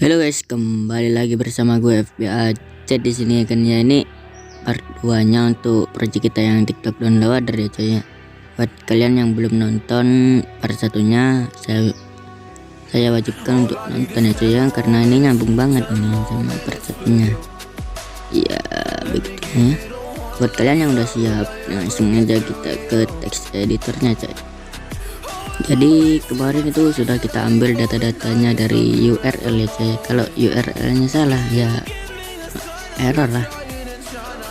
Halo guys, kembali lagi bersama gue FBA Chat di sini kan ya. Ini part 2-nya untuk project kita yang TikTok downloader ya coy ya. Buat kalian yang belum nonton part satunya, saya wajibkan untuk nonton ya coy ya, karena ini nyambung banget ini sama part satunya. Ya begitu ya. Buat kalian yang udah siap, langsung aja kita ke text editornya coy. Jadi kemarin itu sudah kita ambil data-datanya dari URL ya coy. Kalau URL-nya salah ya error lah.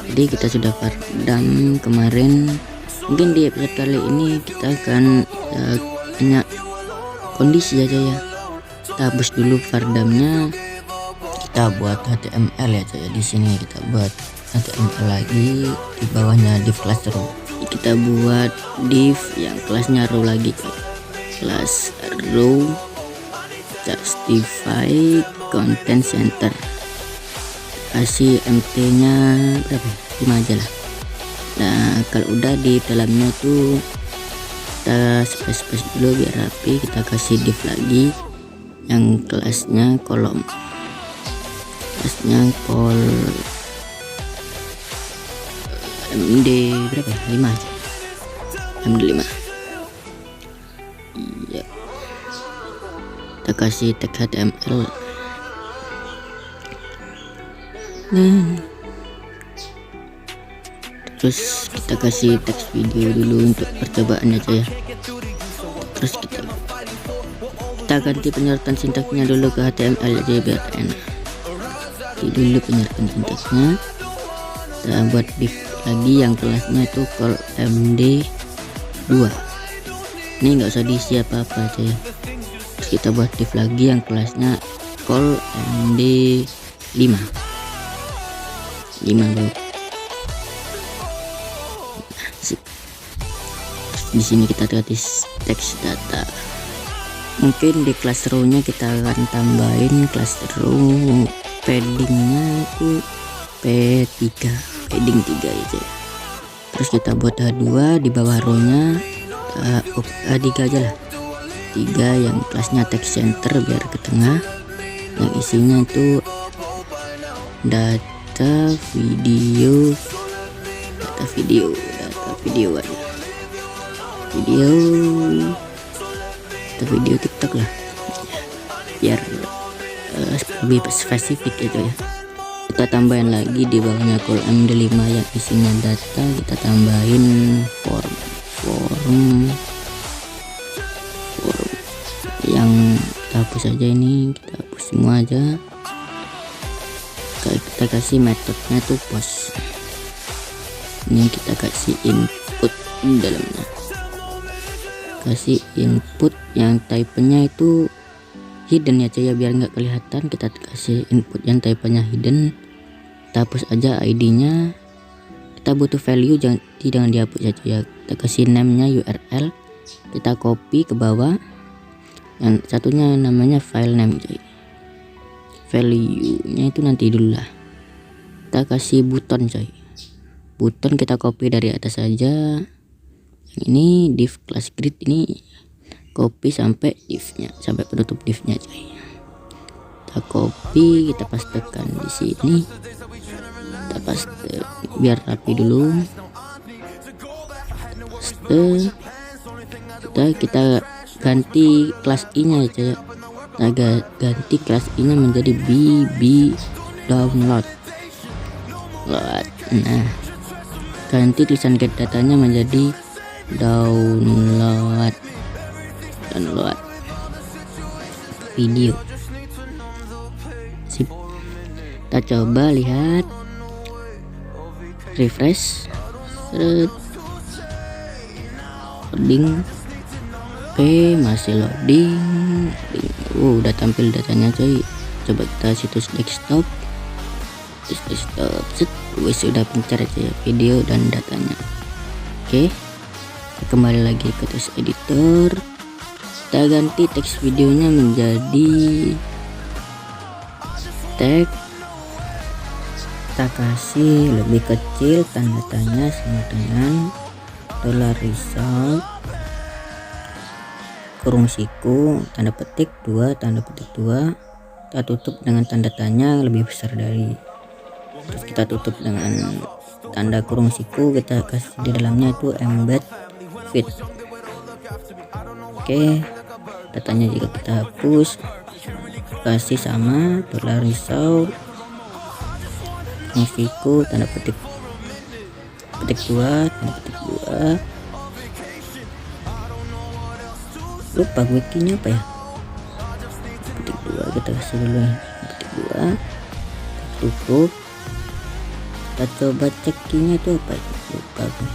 Jadi kita sudah redam kemarin. Mungkin di episode kali ini kita akan hanya kondisi aja ya. Kita hapus dulu redamnya. Kita buat HTML ya coy. Di sini kita buat HTML lagi, di bawahnya div class row. Kita buat div yang kelasnya row lagi coy. Class row justify content center, kasih mt nya berapa, 5 aja lah. Nah kalau udah di dalamnya tuh kita space dulu biar rapi. Kita kasih div lagi yang kelasnya kolom, kelasnya md berapa, 5 aja, md 5. Iya, kita kasih tag HTML. Terus kita kasih teks video dulu untuk percobaannya aja ya. Terus kita ganti penyertaan sintaksnya dulu ke HTML aja biar enak. Ganti dulu penyertaan sintaksnya. Kita buat div lagi yang kelasnya itu call md 2. Ini nggak usah diisi apa-apa aja ya. Terus kita buat div lagi yang kelasnya call md 5 dulu. Di sini kita ganti teks data. Mungkin di class row-nya kita akan tambahin class row paddingnya itu P3, padding 3 aja ya. Terus kita buat H2 di bawah row-nya. A3 aja lah, 3 yang kelasnya text center biar ke tengah, yang isinya itu data video aja, video TikTok lah biar lebih spesifik gitu ya. Kita tambahin lagi di bawahnya kolom md5 yang isinya data. Kita tambahin form yang kita hapus aja, ini kita hapus semua aja. Kita kasih metodenya tuh post. Ini kita kasih input di dalamnya, kasih input yang type-nya itu hidden ya coy ya, biar nggak kelihatan. Kita kasih input yang type-nya hidden. Kita hapus aja ID-nya. Kita butuh value, jangan dihapus aja ya. Kita kasih name-nya URL, kita copy ke bawah. Yang satunya namanya file name coy. Value-nya itu nanti dulu lah. Kita kasih button coy. Button kita copy dari atas aja. Yang ini div class grid, ini copy sampai div-nya, sampai penutup div-nya coy. Kita copy, kita pastekan di sini. Kita paste biar rapi dulu. Kita ganti kelas i-nya aja. Kita ganti kelas i-nya menjadi bb download. Nah, ganti tulisan get datanya menjadi download video. Sip. Kita coba lihat, refresh, loading. Oke, masih loading. Udah tampil datanya coy. Coba kita situs desktop. Sudah pencar aja ya video dan datanya. Oke, kembali lagi ke text editor. Kita ganti teks videonya menjadi tag. Kita kasih lebih kecil tanda tanya sama dengan $result kurung siku tanda petik 2 tanda petik 2 kita tutup dengan tanda tanya lebih besar dari, terus kita tutup dengan tanda kurung siku, kita kasih di dalamnya itu embed fit. Oke, datanya juga kita hapus, kasih sama $risau siku tanda petik 2 tanda petik 2. Lupa gue keynya apa ya, petik 2 kita kasih dulu ya, petik 2 tutup. Kita coba cek keynya itu apa ya, lupa gue.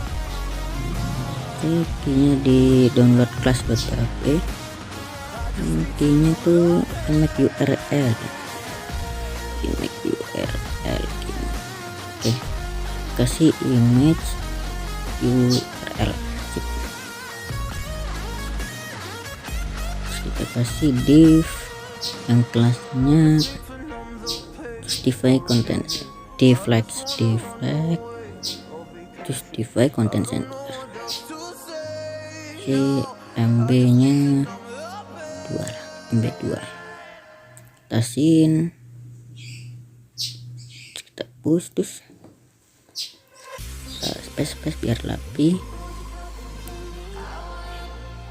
Oke, keynya di download class.php, keynya tuh image URL oke, kasih image URL. Terus kita kasih div yang kelasnya, terus define content terus define content center. Oke, MB nya 2 MB 2 tasin, kita push, terus space biar rapi.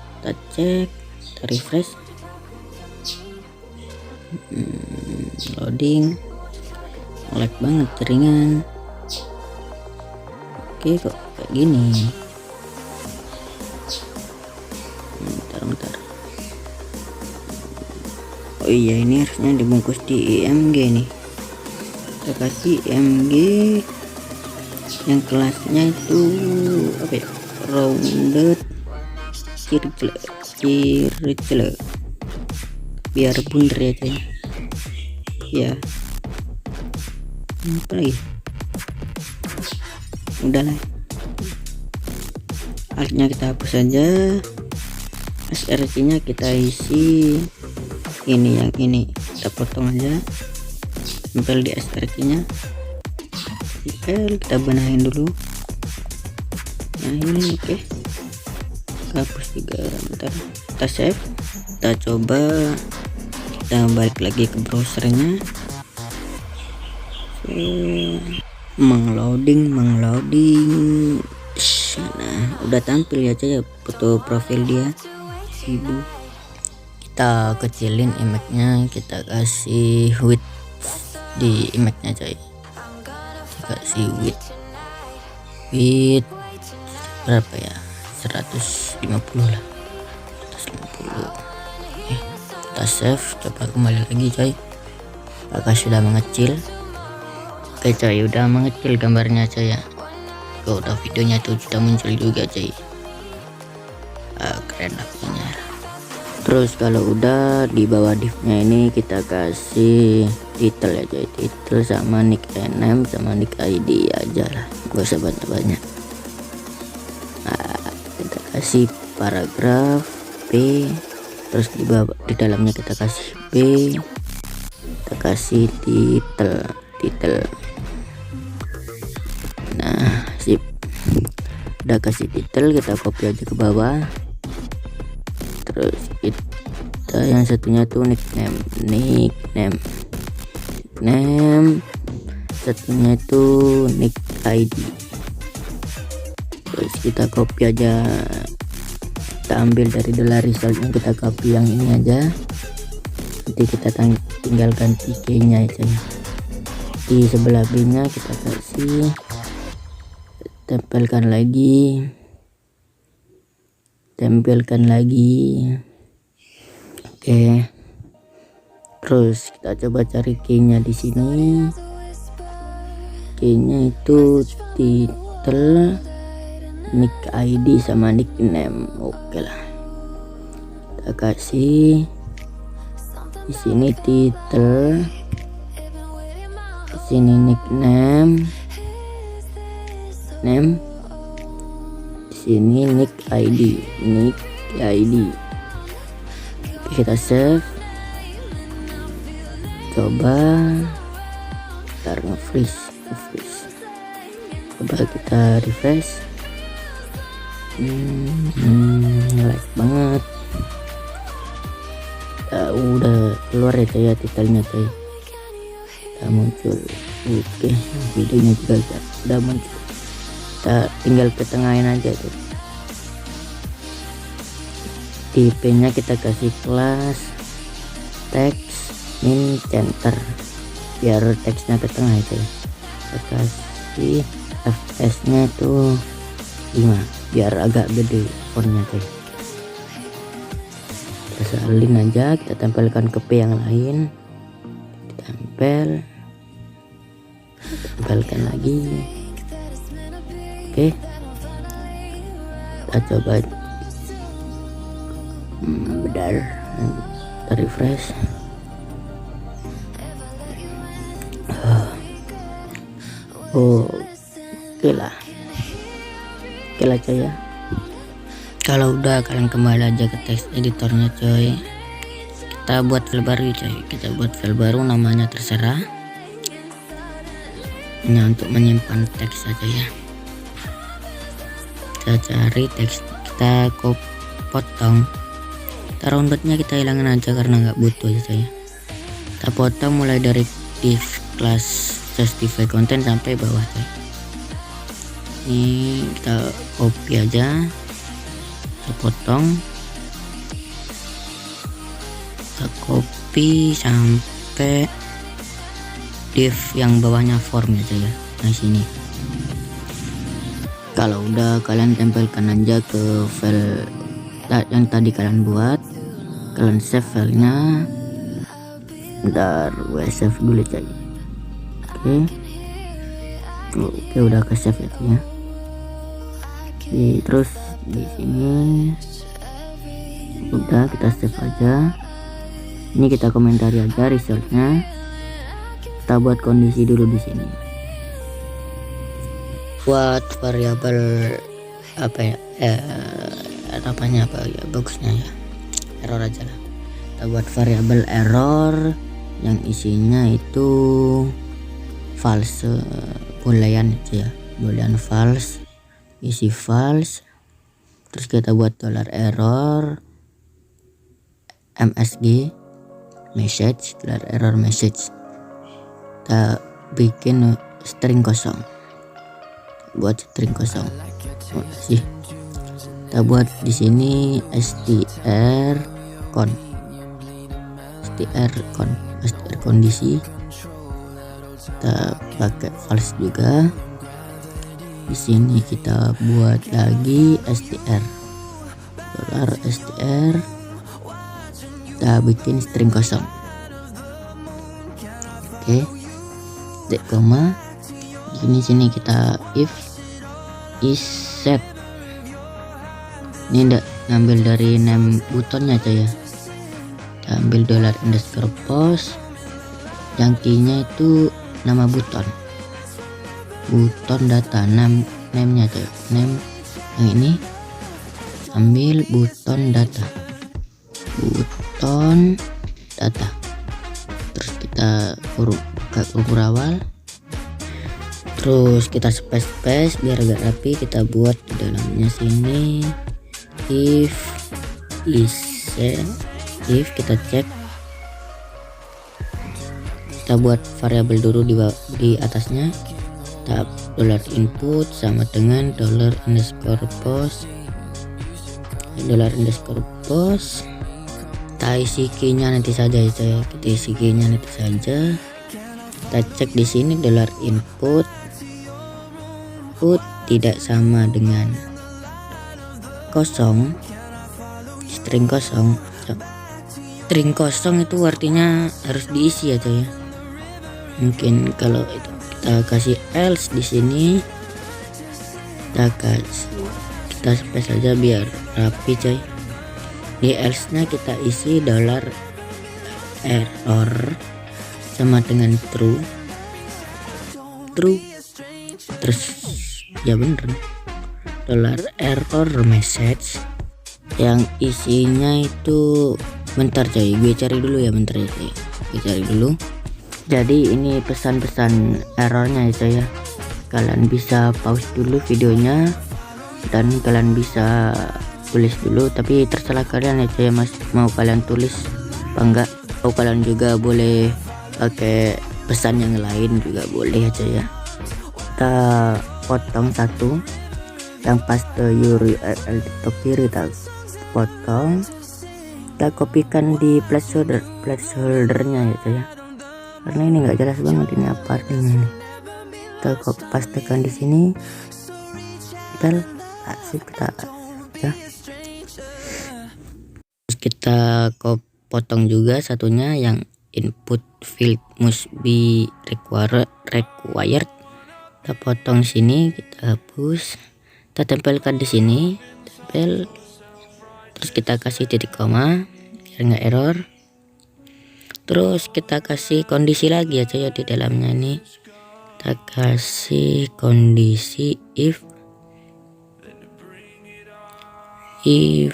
Kita cek, kita refresh, loading, lag banget jaringan. Oke, kok kayak gini, bentar. Oh iya, ini harusnya dibungkus di IMG nih. Kita kasih IMG yang kelasnya itu apa ya, rounded circle biar bundar ya coy ya. Apa lagi, udahlah, artnya kita hapus saja, src nya kita isi ini, yang ini kita potong aja, tempel di src nya, kita benahin dulu. Nah ini oke, hapus juga, bentar, kita save, kita coba, kita balik lagi ke browsernya, mengloading. Nah udah tampil ya coy, foto profil dia. Kita kecilin image nya, kita kasih width di image nya coy, kasih width berapa ya, 150 lah, 150. Kita save, coba kembali lagi coy, apakah sudah mengecil. Oke coy, udah mengecil gambarnya coy ya. Udah videonya tuh sudah muncul juga coy. Keren lah punya. Terus kalau udah di bawah divnya ini kita kasih title ya coy, title sama nick name sama nick ID aja lah, gak usah banyak. Nah, kita kasih paragraf P, terus di bawah, di dalamnya kita kasih B, kita kasih title. Nah sip, udah kasih title, kita copy aja ke bawah. Terus kita yang satunya tuh nickname, satunya itu nick ID. Terus kita copy aja, kita ambil dari $resultnya, kita copy yang ini aja, nanti kita tinggal ganti key nya aja. Di sebelah B nya kita kasih, tempelkan lagi. Oke, terus kita coba cari key-nya di sini. Key-nya itu title, nick ID sama nickname. Oke lah, kita kasih di sini title, di sini nickname, di sini nick ID. Kita save, coba ntar nge-freeze, coba kita refresh. Like banget. udah keluar ya coy ya titelnya coy, udah muncul. Oke, videonya juga udah muncul, kita tinggal ketengahin aja tuh. Tipenya kita kasih kelas teks min center biar teksnya ke tengah itu ya. Kita kasih fs nya itu 5 biar agak gede fontnya tuh. Kita salin aja, kita tempelkan ke P yang lain, tempelkan lagi. Oke, kita coba bentar, kita refresh. Oke lah coy ya. Kalau udah, kalian kembali aja ke teks editornya coy, kita buat file baru coy. Kita buat file baru, namanya terserah, hanya untuk menyimpan teks saja ya. Kita cari teks, kita potong, kita roundednya kita hilangin aja karena nggak butuh ya coy. Kita potong mulai dari div class justify content sampai bawah coy. Ini kita copy aja, kita potong, kita copy sampai div yang bawahnya form aja ya. Nah sini, kalau udah kalian tempelkan aja ke file yang tadi kalian buat, kalian save filenya. Bentar, gue save dulu coy. Oke, udah ke save ya. Terus di sini udah kita save aja. Ini kita komentari aja resultnya. Kita buat kondisi dulu di sini. Buat variabel apa ya? Apanya apa ya bagusnya ya? Error aja lah. Kita buat variabel error yang isinya itu false, boolean aja ya, boolean false, isi false. Terus kita buat $error msg message, $error message. Kita bikin string kosong, buat string kosong. Sih, kita buat di sini str kondisi. Kita pakai false juga. Di sini kita buat lagi str, kita bikin string kosong. Oke, koma. Di sini kita if is set. Ini ndak ngambil dari name butonnya aja ya. Kita ambil $_post, yang key-nya itu nama buton data, name-nya aja, name yang ini. Ambil buton data, terus kita buka kurung awal, terus kita space biar agak rapi. Kita buat di dalamnya sini if kita cek, kita buat variabel dulu di atasnya. Kita $input sama dengan $_post, kita isi key-nya nanti saja ya. Kita isi key-nya nanti saja. Kita cek di sini $input tidak sama dengan kosong, string kosong. String kosong itu artinya harus diisi aja ya. Mungkin kalau itu kita kasih else di sini, kita space aja biar rapi coy. Di else nya kita isi $error sama dengan true, terus ya bener $error message yang isinya itu, bentar coy, gue cari dulu ya, bentar ya coy, gue cari dulu. Jadi ini pesan-pesan errornya ya coy ya. Kalian bisa pause dulu videonya dan kalian bisa tulis dulu, tapi terserah kalian ya coy ya, mas mau kalian tulis apa enggak, atau kalian juga boleh pakai pesan yang lain juga boleh aja ya. Kita potong satu yang paste URL TikTok kiri, kita potong, kita kopikan di placeholdernya ya, karena ini nggak jelas banget ini apa artinya ini. Kita pastekan di sini, kita asik, kita ya. Terus kita potong juga satunya yang input field must be required. Kita potong sini, kita hapus, kita tempelkan di sini, tempel. Terus kita kasih titik koma biar nggak error. Terus kita kasih kondisi lagi aja ya di dalamnya ini. Kita kasih kondisi if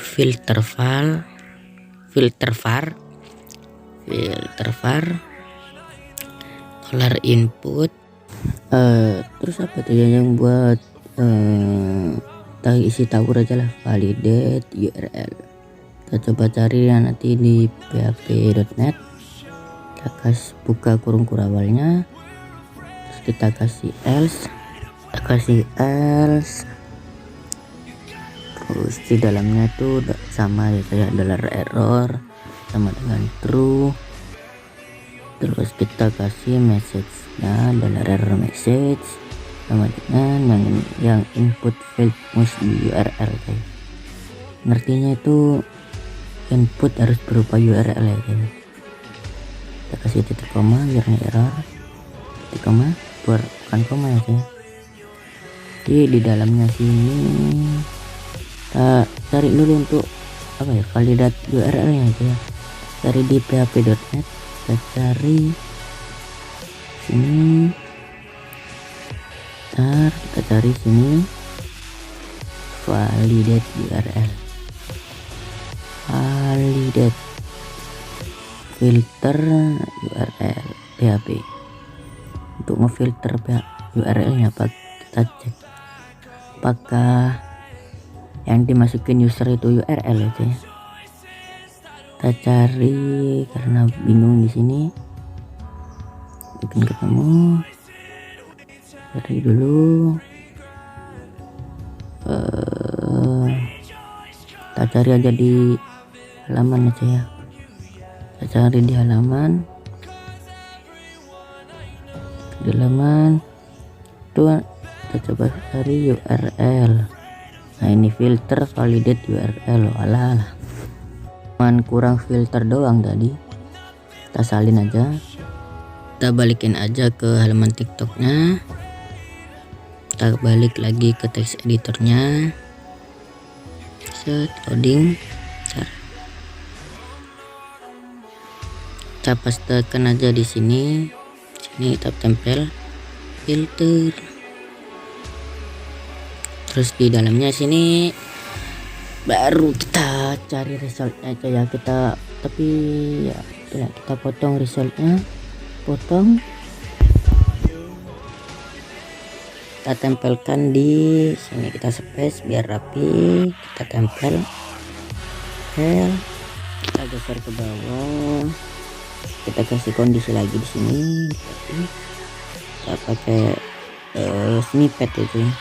filter var dollar input. Terus apa tuh ya yang buat isi tabur aja lah, validate URL. Kita coba cari ya nanti di php.net. Kita kasih buka kurung awalnya, terus kita kasih else, terus di dalamnya tuh sama ya kayak $error sama dengan true. Terus kita kasih message-nya $error message sama dengan yang input field must be URL kayak. Ngertinya itu input harus berupa URL ya kayak. Kita kasih titik koma biar nggak error, titik koma bukan koma ya kayak. Jadi di dalamnya sini kita cari dulu untuk apa ya, validate URL nya aja ya. Cari di php.net, kita cari sini, kita cari sini validate URL, validate filter URL PHP. Untuk ngefilter URL nya apa, kita cek apakah yang dimasukin user itu URL aja ya. Kita cari karena bingung di sini, bikin ketemu, cari dulu. Kita cari aja di halaman aja ya. Kita cari di halaman, tuh kita coba cari URL. Nah ini filter validate URL. Alah, cuman kurang filter doang tadi. Kita salin aja, kita balikin aja ke halaman TikToknya, kita balik lagi ke text editornya, set loading, kita pastekan aja di sini kita tempel filter. Terus di dalamnya sini baru kita cari resultnya aja ya. Tapi ya kita potong resultnya, potong, kita tempelkan di sini, kita space biar rapi, kita tempel, kita geser ke bawah, kita kasih kondisi lagi di sini, kita pakai snippet itu ya.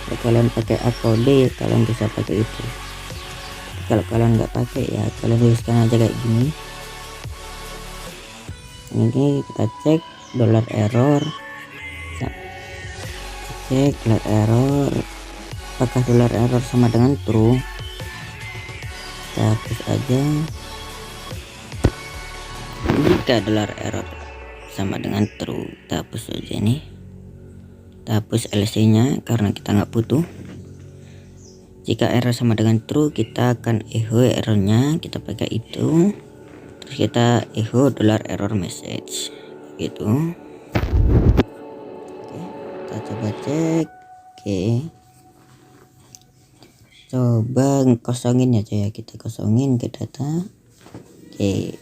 Kalau kalian pakai akode kalian bisa pakai itu. Kalau kalian nggak pakai ya kalian tuliskan aja kayak gini. Ini kita cek $error, cek $error, apakah $error sama dengan true. Kita hapus aja. Jika $error sama dengan true, kita hapus aja ini. Kita hapus LC nya karena kita nggak butuh. Jika error sama dengan true, kita akan echo errornya, kita pakai itu, terus kita echo $error message gitu. Oke, kita coba cek. Oke, coba kosongin aja ya, kita kosongin ke data. Oke,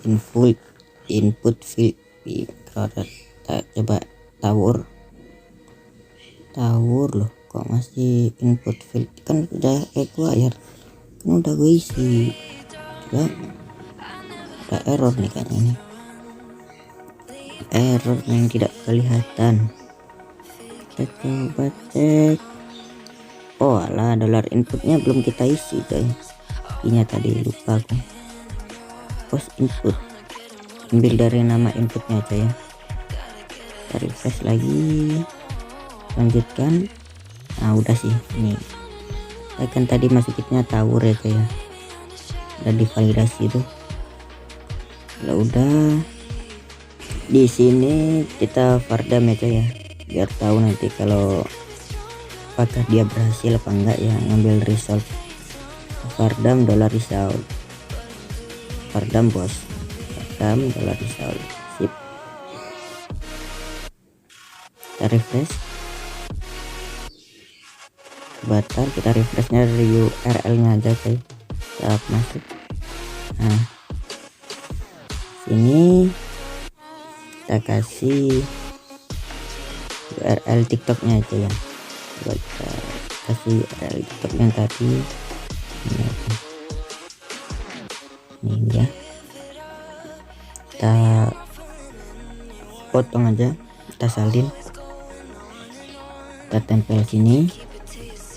input field, kita coba tawur loh, kok masih input field, kan udah required, kan udah gue isi. Coba ada error nih kayaknya nih, error yang tidak kelihatan. Kita coba cek. Oh alah, dolar inputnya belum kita isi coy, ini tadi lupa aku. Post input, ambil dari nama inputnya aja ya. Kita refresh lagi, lanjutkan. Nah udah sih, ini saya kan tadi masukinnya tower ya coy ya, udah divalidasi tuh. Kalau udah di sini kita fardam ya coy ya, biar tahu nanti kalau apakah dia berhasil apa enggak ya ngambil result. Fardam dollar result, fardam bos, fardam dollar result. Sip, kita refresh. Batal, kita refreshnya dari URL nya aja coy. Kita masuk. Nah sini kita kasih URL TikToknya aja ya. Coba kita kasih URL TikTok yang tadi ini ya, kita potong aja, kita salin, kita tempel sini,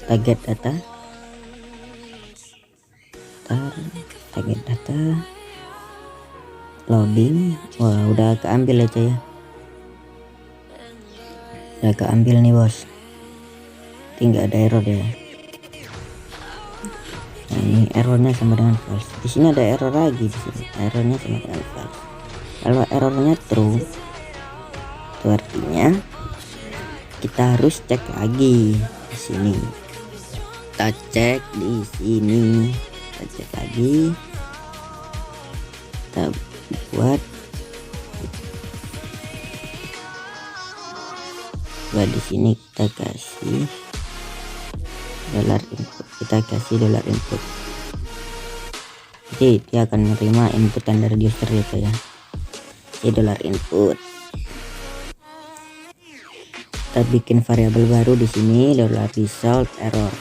target data, target data, loading. Wah udah keambil aja ya, udah keambil nih bos, tinggal ada error ya. Nah, ini errornya sama dengan false. Di sini ada error lagi, di sini errornya sama dengan false. Kalau errornya true itu artinya kita harus cek lagi di sini. Kita cek di sini, kita cek lagi, kita buat di sini, kita kasih dolar input, kita kasih dolar input. Jadi dia akan menerima inputan dari user itu ya. Ini dolar input. Kita bikin variabel baru di sini, dolar result error.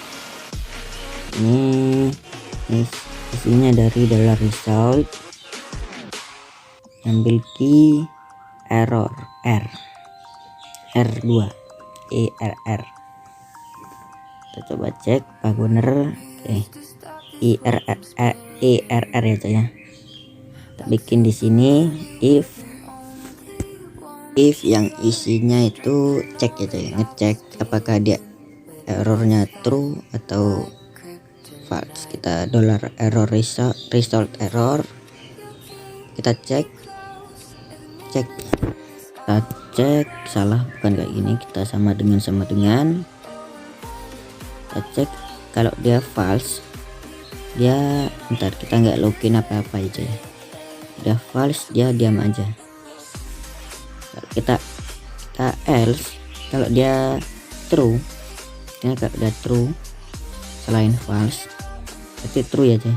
Ini isinya dari dolar result, ambil key error R2 ERR. Kita coba cek apa bener. ERR ya coy ya. Kita bikin di sini if yang isinya itu cek ya coy, ngecek apakah dia errornya true atau false. Kita dolar error result error, kita cek kita cek salah bukan kayak gini, kita sama dengan kita cek. Kalau dia false, dia ntar kita nggak login apa-apa aja ya, dia false dia diam aja. Kalau kita else, kalau dia true, kalau dia true selain false berarti true ya coy.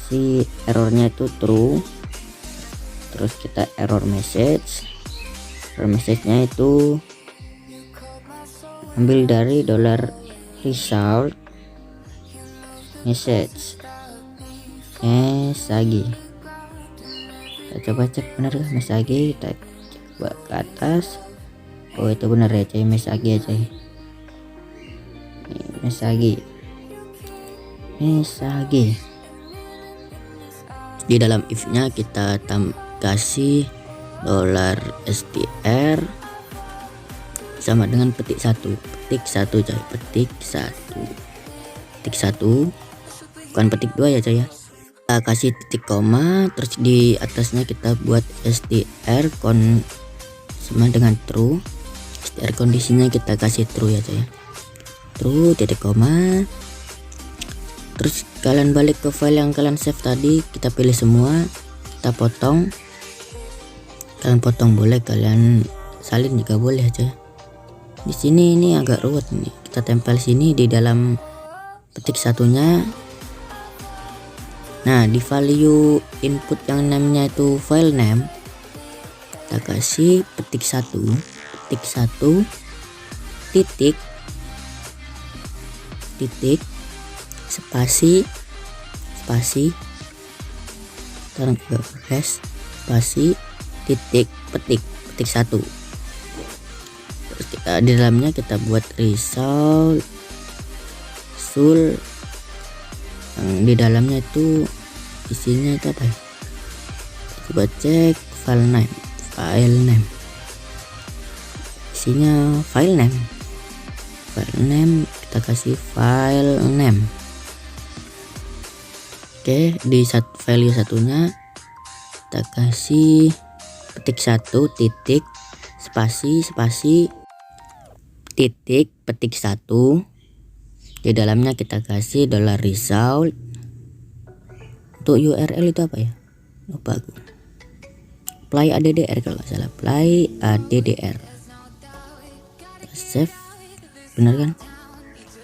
Si errornya itu true, terus kita error message-nya itu ambil dari dolar result message lagi. Kita coba cek benar gak lagi, kita coba ke atas. Oh itu benar ya coy, lagi aja ya. Lagi di dalam if nya kita kasih dolar str sama dengan petik satu coy, petik satu bukan petik 2 ya coy ya. Kita kasih titik koma, terus di atasnya kita buat str sama dengan true. Str kondisinya kita kasih true ya coy ya, true titik koma. Terus kalian balik ke file yang kalian save tadi, kita pilih semua, kita potong. Kalian potong boleh, kalian salin juga boleh aja. Di sini ini agak ruwet nih, kita tempel sini di dalam petik satunya. Nah di value input yang namanya itu file name, kita kasih petik satu titik spasi sekarang ke refresh, spasi, titik, petik 1. Terus di dalamnya kita buat result sul, yang di dalamnya itu isinya itu apa ya, coba cek file name, isinya file name, kita kasih file name. Oke, di value satunya kita kasih petik 1 titik spasi titik petik 1. Di dalamnya kita kasih $result. Untuk URL itu apa ya, lupa aku, play addr kalau nggak salah, play addr. Save, bener kan?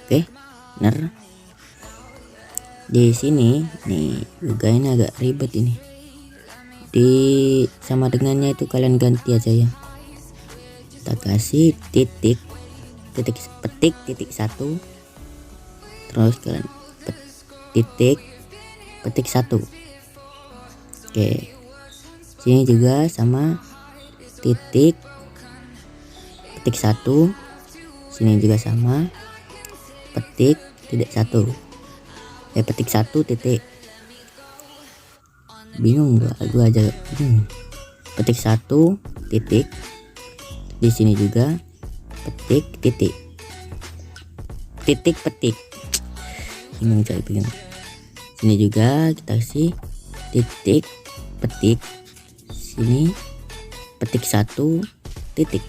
Oke, bener. Di sini nih juga ini agak ribet ini, di sama dengannya itu kalian ganti aja ya. Kita kasih petik 1, terus kalian petik 1. Oke, sini juga sama petik 1, sini juga sama petik 1 titik. Bingung gua aja bingung. Petik 1 titik, di sini juga petik bingung coy, bingung. Sini juga kita kasih petik, sini petik 1 titik.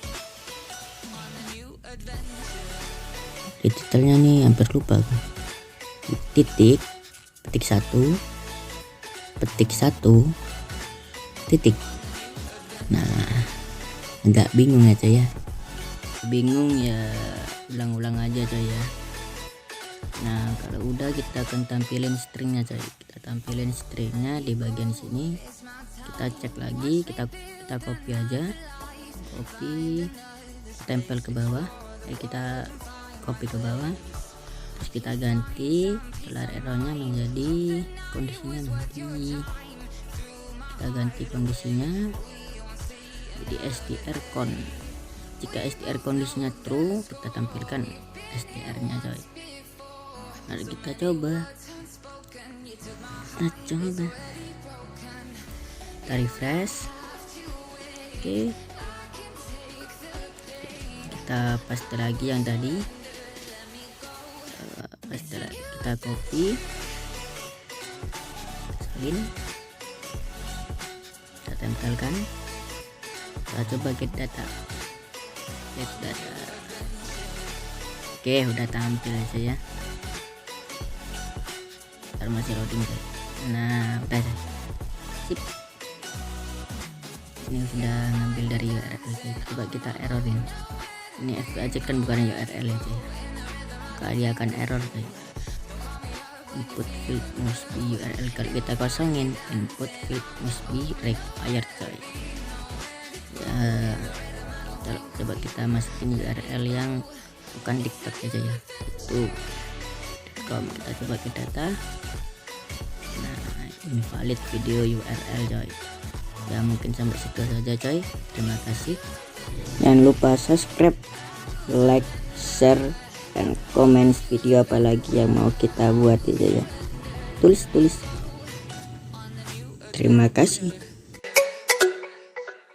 Detailnya nih hampir lupa aku. Petik 1 titik. Nah, agak bingung aja ya. Bingung ya, ulang-ulang aja coy ya. Nah, kalau udah kita akan tampilin stringnya coy. Kita tampilin stringnya di bagian sini. Kita cek lagi, kita copy aja, tempel ke bawah. Kita copy ke bawah, terus kita ganti errornya menjadi kondisinya kita ganti kondisinya jadi strcon. Jika str kondisinya true, kita tampilkan str nya coy. Mari kita coba, kita refresh. Oke, kita paste lagi yang tadi, kita copy, kita tempelkan, kita coba get data. Oke, udah tampil aja ya. Ntar masih loading guys. Nah, udah sip. Ini sudah ngambil dari URL. Coba kita errorin. Ini FBA aja kan bukan URL aja. Maka dia akan error guys. Input field must be URL. Kalau kita kosongin, input field must be required coy. Ya, coba kita masukin URL yang bukan TikTok aja ya. Itu kita coba ke data. Nah, invalid video URL coy. Ya mungkin sampai situ saja coy. Terima kasih. Jangan lupa subscribe, like, share, dan komen video apa lagi yang mau kita buat aja ya. Tulis. Terima kasih.